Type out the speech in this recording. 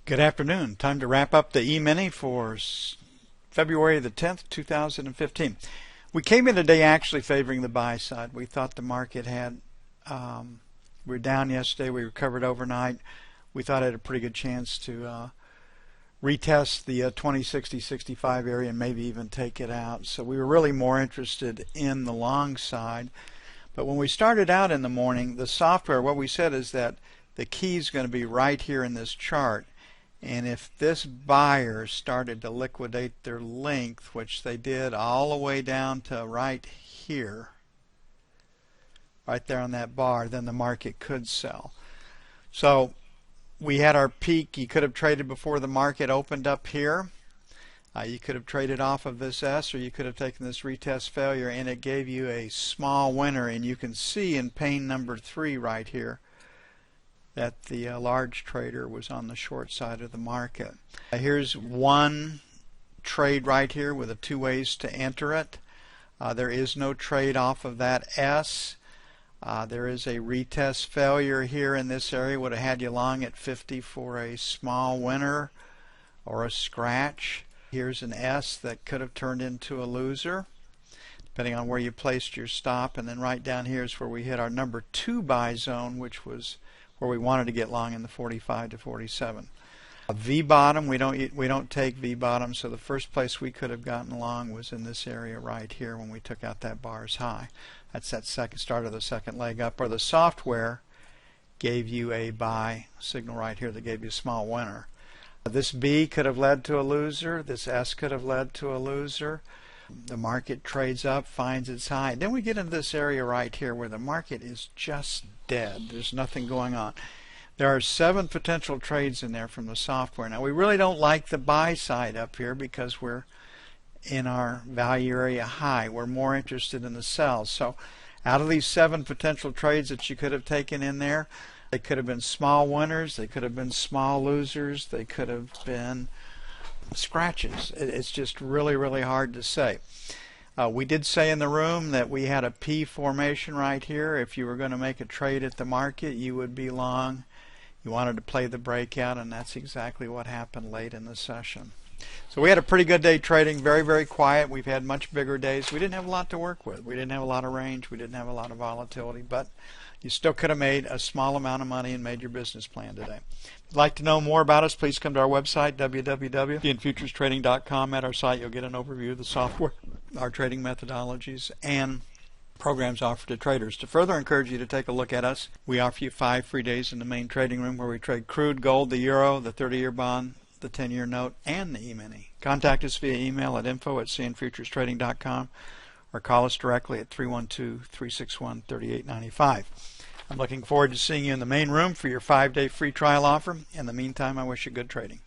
Good afternoon. Time to wrap up the E-mini for February the 10th, 2015. We came in today actually favoring the buy side. We thought the market had, we were down yesterday, we recovered overnight. We thought it had a pretty good chance to retest the 2060-65 area and maybe even take it out. So we were really more interested in the long side. But when we started out in the morning, the software, what we said is that the key is going to be right here in this chart. And if this buyer started to liquidate their length, which they did all the way down to right here, right there on that bar, then the market could sell. So we had our peak. You could have traded before the market opened up here. You could have traded off of this S, or you could have taken this retest failure, and it gave you a small winner. And you can see in pane number 3 right here that the large trader was on the short side of the market. Here's one trade right here with the 2 ways to enter it. There is no trade off of that S. There is a retest failure here in this area. Would have had you long at 50 for a small winner or a scratch. Here's an S that could have turned into a loser depending on where you placed your stop. And then right down here is where we hit our number 2 buy zone, which was where we wanted to get long in the 45 to 47. V bottom, we don't take V bottom, so the first place we could have gotten long was in this area right here when we took out that bar's high. That's that start of the second leg up. Or the software gave you a buy signal right here that gave you a small winner. This B could have led to a loser. This S could have led to a loser. The market trades up, finds its high. Then we get into this area right here where the market is just dead. There's nothing going on. There are 7 potential trades in there from the software. Now we really don't like the buy side up here because we're in our value area high. We're more interested in the sells. So out of these 7 potential trades that you could have taken in there, they could have been small winners, they could have been small losers, they could have been scratches. It's just really hard to say. We did say in the room that we had a P formation right here. If you were going to make a trade at the market, you would be long. You wanted to play the breakout, and that's exactly what happened late in the session. So we had a pretty good day trading, very quiet. We've had much bigger days. We didn't have a lot to work with. We didn't have a lot of range. We didn't have a lot of volatility, but you still could have made a small amount of money and made your business plan today. If you'd like to know more about us, please come to our website, www.cnfuturestrading.com. At our site, you'll get an overview of the software, our trading methodologies, and programs offered to traders. To further encourage you to take a look at us, we offer you 5 free days in the main trading room where we trade crude, gold, the euro, the 30-year bond, the 10-year note, and the E-mini. Contact us via email at info@cnfuturestrading.com or call us directly at 312-361-3895. I'm looking forward to seeing you in the main room for your 5-day free trial offer. In the meantime, I wish you good trading.